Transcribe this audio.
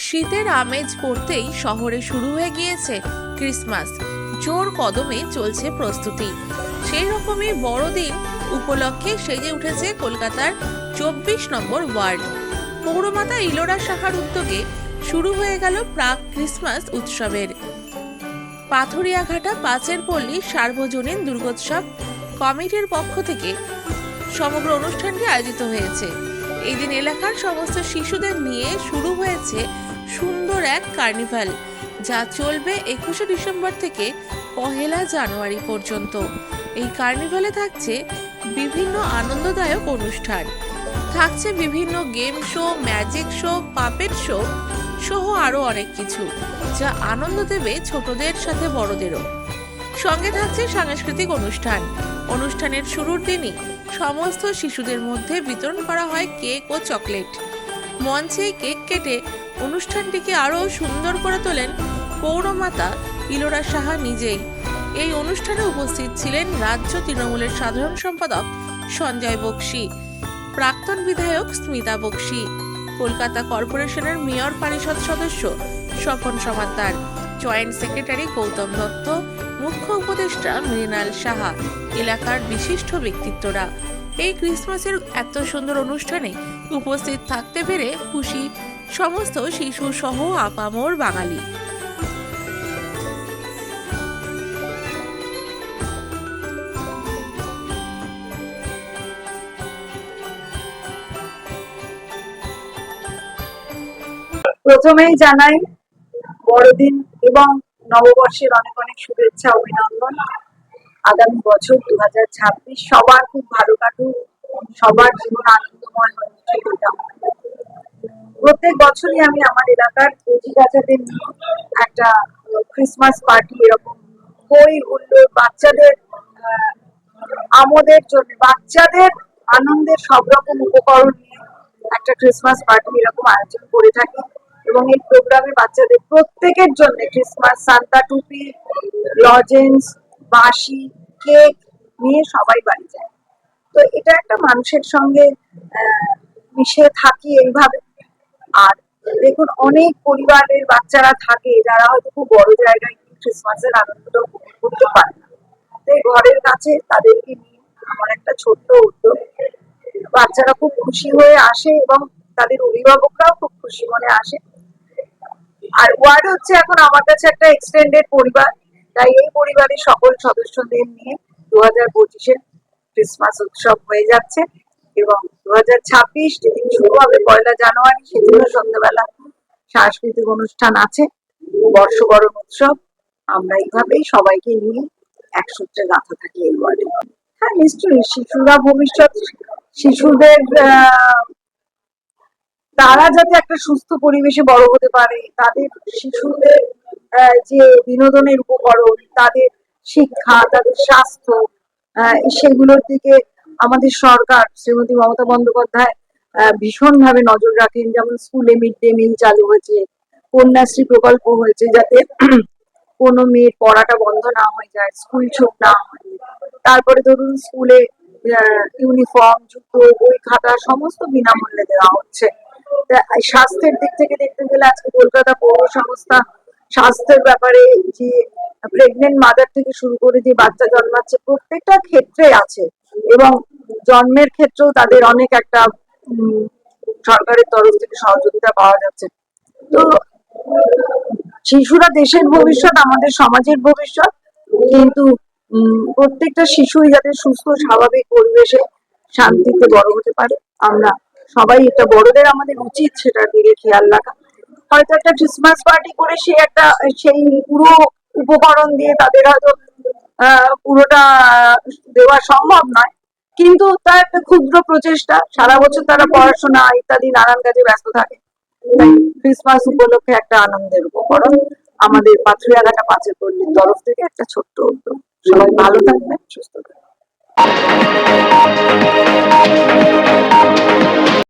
শীতের আমেজ পড়তেই শহরে শুরু হয়ে গিয়েছে ক্রিসমাস। জোর কদমে চলছে প্রস্তুতি। সেই রকমই বড়দিন উপলক্ষে সেজে উঠেছে কলকাতার 24 নম্বর ওয়ার্ড। পৌরমাতা ইলোরা সাহার উদ্যোগে শুরু হয়ে গেল প্রাক ক্রিসমাস উৎসবের। পাথুরিয়াঘাটা পাঁচের পল্লী সার্বজনীন দুর্গোৎসব কমিটির পক্ষ থেকে সমগ্র অনুষ্ঠানটি আয়োজিত হয়েছে। এই দিন এলাকার সমস্ত শিশুদের নিয়ে শুরু হয়েছে সুন্দর এক কার্নিভাল, যা চলবে 21শে ডিসেম্বর থেকে 1 জানুয়ারি পর্যন্ত। এই কার্নিভালে থাকছে বিভিন্ন আনন্দদায়ক অনুষ্ঠান, থাকছে বিভিন্ন game show, magic show, puppet show সহ আরও অনেক কিছু, যা আনন্দ দেবে ছোটদের সাথে বড়দেরও। সঙ্গে থাকছে সাংস্কৃতিক অনুষ্ঠান। অনুষ্ঠানের শুরুর দিনই সমস্ত শিশুদের মধ্যে বিতরণ করা হয় কেক ও চকলেট। মঞ্চে কেক কেটে অনুষ্ঠানটিকে আরও সুন্দর করে তোলেন পৌরমাতা ইলোরা সাহা নিজেই। এই অনুষ্ঠানে উপস্থিত ছিলেন রাজ্য তৃণমূলের সাধারণ সম্পাদক সঞ্জয় বক্সি, প্রাক্তন বিধায়ক স্মিতা বক্সি, কলকাতা কর্পোরেশনের মেয়র পরিষদ সদস্য স্বপন সমাদ্দার, জয়েন্ট সেক্রেটারি গৌতম দত্ত, মুখ্য উপদেষ্টা মৃণাল সাহা, এলাকার বিশিষ্ট ব্যক্তিত্বরা। এই ক্রিসমাসের এত সুন্দর অনুষ্ঠানে উপস্থিত থাকতে পেরে খুশি সমস্ত শিশু সহ আপামর বাঙালি। প্রথমেই জানাই বড়দিন এবং নববর্ষের অনেক অনেক শুভেচ্ছা, অভিনন্দন। আগামী বছর 2026 সবার খুব ভালো কাটুক, সবার জীবন আনন্দময় হয়ে প্রত্যেক বছরই আমি আমার এলাকার বাচ্চাদের নিয়ে একটা ক্রিসমাস পার্টি এরকম হই হুল্লোড়, বাচ্চাদের আমোদের জন্য, বাচ্চাদের আনন্দের সব রকম উপকরণ নিয়ে একটা ক্রিসমাস পার্টি এরকম আয়োজন করে থাকি। এবং এই প্রোগ্রামে বাচ্চাদের প্রত্যেকের জন্য ক্রিসমাস সান্তা টুপি, লজেন্স, বাঁশি, কেক নিয়ে সবাই বাড়ি যায়। তো এটা একটা মানুষের সঙ্গে মিশে থাকি এইভাবে। আর দেখুন, অনেক পরিবারের বাচ্চারা থাকে যারা হয়তো খুব বড় জায়গায় ক্রিসমাসের আনন্দটা উপভোগ করতে পারে না। তাই ঘরের কাছে তাদেরকে নিয়ে আমার একটা ছোট্ট উদ্যোগ। বাচ্চারা খুব খুশি হয়ে আসে এবং তাদের অভিভাবকরাও খুব খুশি মনে আসে। আর ওয়ার্ড হচ্ছে এখন আমার কাছে একটা এক্সটেন্ডেড পরিবার, তাই এই পরিবারের সকল সদস্যদের নিয়ে 2025-এর ক্রিসমাস উৎসব হয়ে যাচ্ছে। এবং 2026 যেদিন শুরু হবে 1 জানুয়ারি, সেদিনও সন্ধ্যাবেলা সাংস্কৃতিক অনুষ্ঠান আছে, বর্ষবরণ উৎসব। আমরা এইভাবেই সবাইকে নিয়ে একসূত্রে গাঁথা থাকি এই ওয়ার্ডে। হ্যাঁ, নিশ্চয়ই শিশুরা ভবিষ্যৎ, শিশুদের তারা যাতে একটা সুস্থ পরিবেশে বড় হতে পারে, তাদের শিশুদের যে বিনোদনের উপকরণ, তাদের শিক্ষা, তাদের স্বাস্থ্য, সেগুলোর দিকে আমাদের সরকার শ্রীমতী মমতা বন্দ্যোপাধ্যায় ভীষণভাবে নজর রাখেন। যেমন স্কুলে মিড ডে মিল চালু হয়েছে, কন্যাশ্রী প্রকল্প হয়েছে, যাতে কোনো মেয়ের পড়াটা বন্ধ না হয়ে যায়, স্কুল ছুট না হয়। তারপরে ধরুন স্কুলে ইউনিফর্ম, জুতো, বই খাতা সমস্ত বিনামূল্যে দেওয়া হচ্ছে। স্বাস্থ্যের দিক থেকে দেখতে গেলে আজকে কলকাতা পৌর সংস্থা স্বাস্থ্যের ব্যাপারে যে প্রেগনেন্ট মাদার থেকে শুরু করে যে বাচ্চা জন্মাচ্ছে প্রত্যেকটা ক্ষেত্রে আছে, এবং জন্মের ক্ষেত্রেও তাদের অনেক একটা সরকারের তরফ থেকে সহযোগিতা পাওয়া যাচ্ছে। তো শিশুরা দেশের ভবিষ্যৎ, আমাদের সমাজের ভবিষ্যৎ, কিন্তু প্রত্যেকটা শিশুই যাতে সুস্থ স্বাভাবিক পরিবেশে শান্তিতে বড় হতে পারে, আমরা সবাই এটা বড়দের আমাদের উচিত সেটার দিকে খেয়াল রাখা। হয়তো একটা ক্রিসমাস পার্টি করে সেই পুরো উপকরণ দিয়ে তাদের হয়তো পুরোটা দেওয়া সম্ভব নয়, কিন্তু তার একটা ক্ষুদ্র প্রচেষ্টা। সারা বছর তারা পড়াশোনা ইত্যাদি নানান কাজে ব্যস্ত থাকে, তাই ক্রিসমাস উপলক্ষে একটা আনন্দের উপকরণ আমাদের পাথুরিয়াঘাটা পাঁচের পল্লীর তরফ থেকে একটা ছোট্ট উদ্যোগ। সবাই ভালো থাকবেন, সুস্থ থাকবেন।